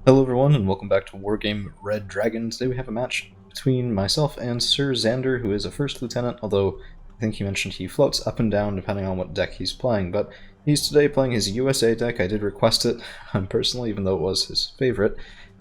Hello everyone, and welcome back to Wargame Red Dragon. Today we have a match between myself and Sir Xander, who is a first lieutenant, although I think he mentioned he floats up and down depending on what deck he's playing, but he's today playing his USA deck. I did request it, personally, even though it was his favorite.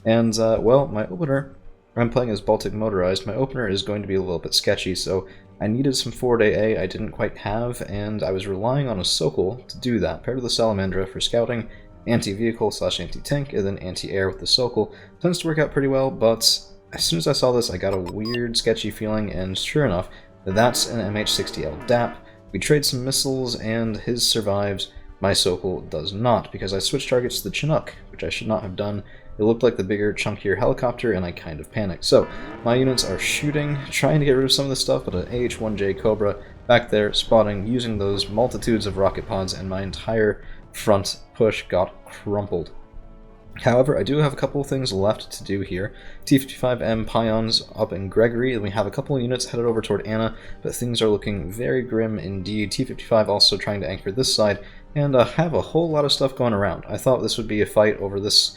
And, well, my opener, I'm playing as Baltic Motorized. My opener is going to be a little bit sketchy, so I needed some forward AA I didn't quite have, and I was relying on a Sokol to do that, paired with a Salamandra for scouting, anti-vehicle slash anti-tank, and then anti-air with the Sokol. Tends to work out pretty well, but as soon as I saw this, I got a weird, sketchy feeling, and sure enough, that's an MH-60L DAP. We trade some missiles, and his survives. My Sokol does not, because I switched targets to the Chinook, which I should not have done. It looked like the bigger, chunkier helicopter, and I kind of panicked. So, my units are shooting, trying to get rid of some of this stuff, but an AH-1J Cobra back there, spotting, using those multitudes of rocket pods, and my entire front push got crumpled. However, I do have a couple of things left to do here. T-55M Pions up in Gregory, and we have a couple of units headed over toward Anna, but things are looking very grim indeed. T-55 also trying to anchor this side, and have a whole lot of stuff going around. I thought this would be a fight over this,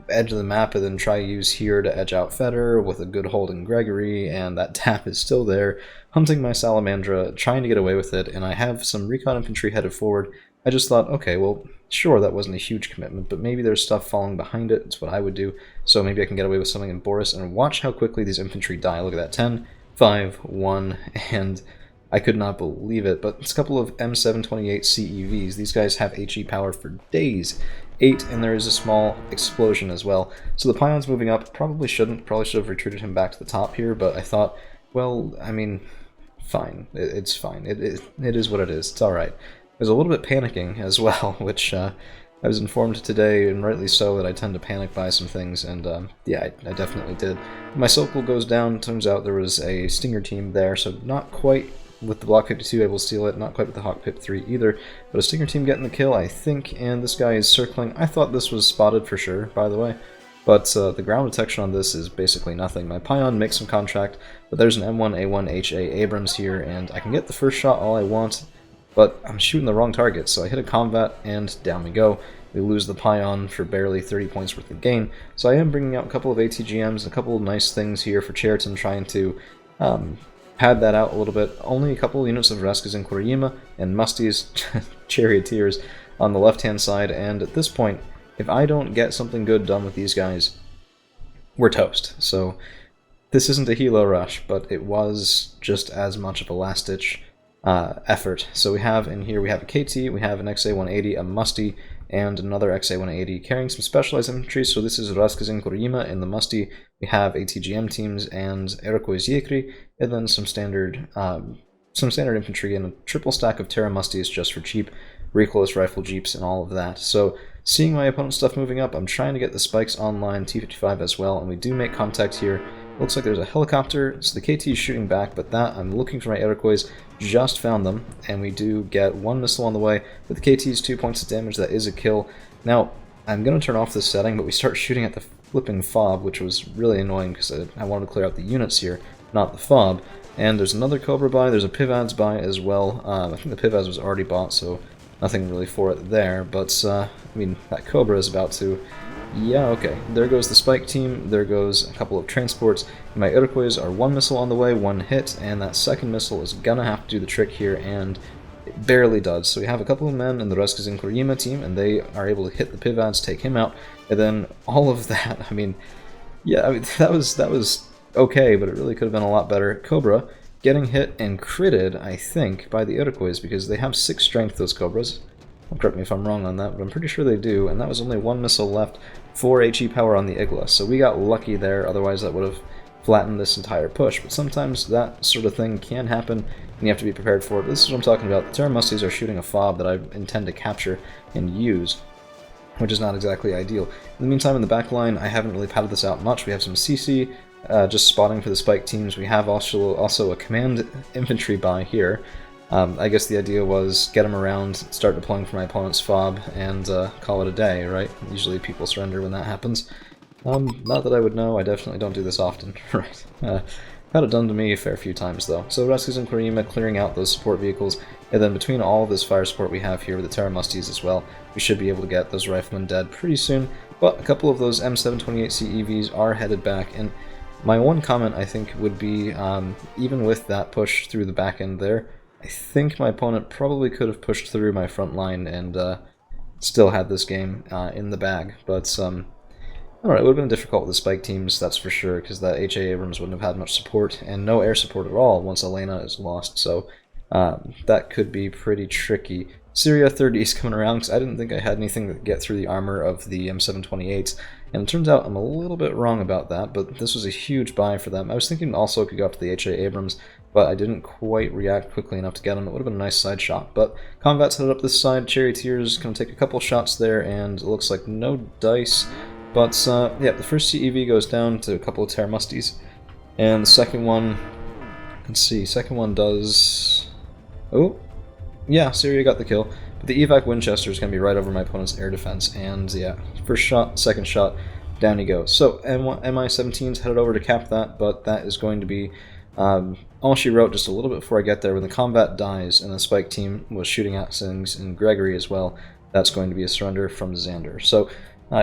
edge of the map, and then try to use here to edge out Feder with a good hold in Gregory, and that tap is still there, hunting my Salamandra, trying to get away with it, and I have some recon infantry headed forward. I just thought, okay, well, sure, that wasn't a huge commitment, but maybe there's stuff falling behind it. It's what I would do, so maybe I can get away with something in Boris, and watch how quickly these infantry die. Look at that, 10, 5, 1, and I could not believe it, but it's a couple of M728 CEVs. These guys have HE power for days. 8, and there is a small explosion as well. So the Pion's moving up. Probably should have retreated him back to the top here, but I thought, well, I mean, fine. It's fine. It is what it is. It's alright. I was a little bit panicking as well, which I was informed today, and rightly so, that I tend to panic by some things, and yeah, I definitely did. My Sokol goes down. Turns out there was a Stinger team there, so not quite with the Block 52 able to steal it, not quite with the Hawk Pip 3 either, but a Stinger team getting the kill, I think, and this guy is circling. I thought this was spotted for sure, by the way, but the ground detection on this is basically nothing. My Pion makes some contact, but there's an M1A1HA Abrams here, and I can get the first shot all I want, but I'm shooting the wrong target, so I hit a combat, and down we go. We lose the Pion for barely 30 points worth of gain, so I am bringing out a couple of ATGMs, a couple of nice things here for Cheriton, trying to pad that out a little bit. Only a couple of units of Reskas in Kuriyama, and Musty's Charioteers on the left-hand side, and at this point, if I don't get something good done with these guys, we're toast. So this isn't a Helo rush, but it was just as much of a last-ditch effort. So we have in here, we have a KT, we have an XA-180, a Musty, and another XA-180 carrying some specialized infantry. So this is Raskazin Kurima in the Musty. We have ATGM teams and Iroquois Yekri, and then some standard infantry and a triple stack of Terra Musties just for cheap recoilless rifle jeeps and all of that. So seeing my opponent's stuff moving up, I'm trying to get the spikes online, T-55 as well, and we do make contact here. Looks like there's a helicopter, so the KT is shooting back, but that, I'm looking for my Iroquois, just found them, and we do get one missile on the way. With the KT's 2 points of damage, that is a kill. Now, I'm going to turn off this setting, but we start shooting at the flipping fob, which was really annoying because I wanted to clear out the units here, not the fob. And there's another Cobra buy, there's a Pivads buy as well. I think the Pivads was already bought, so nothing really for it there, but, I mean, that Cobra is about to... Yeah, okay. There goes the Spike team, there goes a couple of transports. My Iroquois are one missile on the way, one hit, and that second missile is gonna have to do the trick here, and it barely does. So we have a couple of men in the Reskazin Kurima team, and they are able to hit the Pivads, take him out, and then all of that, I mean, yeah, I mean, that was okay, but it really could have been a lot better. Cobra getting hit and critted, I think, by the Iroquois, because they have 6 strength, those Cobras. Don't correct me if I'm wrong on that, but I'm pretty sure they do, and that was only one missile left, 4 HE power on the Igla, so we got lucky there, otherwise that would have flattened this entire push. But sometimes that sort of thing can happen, and you have to be prepared for it. This is what I'm talking about. The Terra Musties are shooting a fob that I intend to capture and use, which is not exactly ideal. In the meantime, in the back line, I haven't really padded this out much. We have some CC, just spotting for the Spike teams. We have also a command infantry buy here. I guess the idea was get them around, start deploying for my opponent's fob, and call it a day, right? Usually people surrender when that happens. Not that I would know, I definitely don't do this often, right? Had it done to me a fair few times, though. So Rescues and Kurima clearing out those support vehicles, And then between all this fire support we have here with the Terra Musties as well, we should be able to get those riflemen dead pretty soon. But a couple of those M728C EVs are headed back, and my one comment I think would be, even with that push through the back end there, I think my opponent probably could have pushed through my front line and still had this game in the bag. But I don't know, it would have been difficult with the spike teams, that's for sure, because that H.A. Abrams wouldn't have had much support, and no air support at all once Elena is lost, so that could be pretty tricky. Syria 30 is coming around because I didn't think I had anything to get through the armor of the M728s, and it turns out I'm a little bit wrong about that, but this was a huge buy for them. I was thinking also could go up to the H.A. Abrams, but I didn't quite react quickly enough to get him. It would have been a nice side shot, but Combat's headed up this side. Charioteers going to take a couple shots there, and it looks like no dice, but yeah, the first CEV goes down to a couple of Terra Musties, and the second one, let's see, second one does... Oh, yeah, Syria got the kill, but the evac Winchester is going to be right over my opponent's air defense, and yeah, first shot, second shot, down he goes. So MI-17's headed over to cap that, but that is going to be all she wrote just a little bit before I get there. When the combat dies and the spike team was shooting at things and Gregory as well, that's going to be a surrender from Xander. So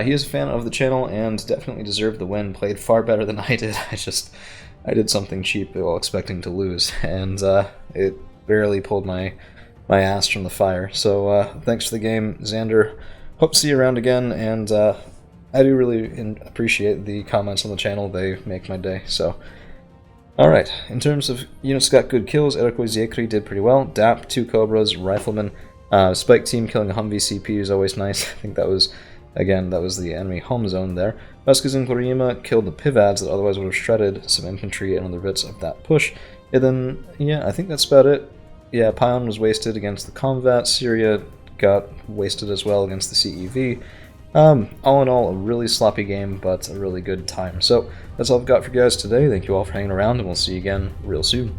he is a fan of the channel and definitely deserved the win, played far better than I did. I did something cheap while expecting to lose, and it barely pulled my ass from the fire. So thanks for the game, Xander. Hope to see you around again, and I do really appreciate the comments on the channel. They make my day. So, alright, in terms of units got good kills, Erko Ziekri did pretty well. DAP, 2 Cobras, Rifleman, Spike Team killing a Humvee CP is always nice. I think that was, again, that was the enemy home zone there. Vasquez and Glorima killed the Pivads that otherwise would have shredded some infantry and other bits of that push. And then, yeah, I think that's about it. Yeah, Pion was wasted against the Combat. Syria got wasted as well against the CEV. All in all, a really sloppy game, but a really good time. So, that's all I've got for you guys today. Thank you all for hanging around, and we'll see you again real soon.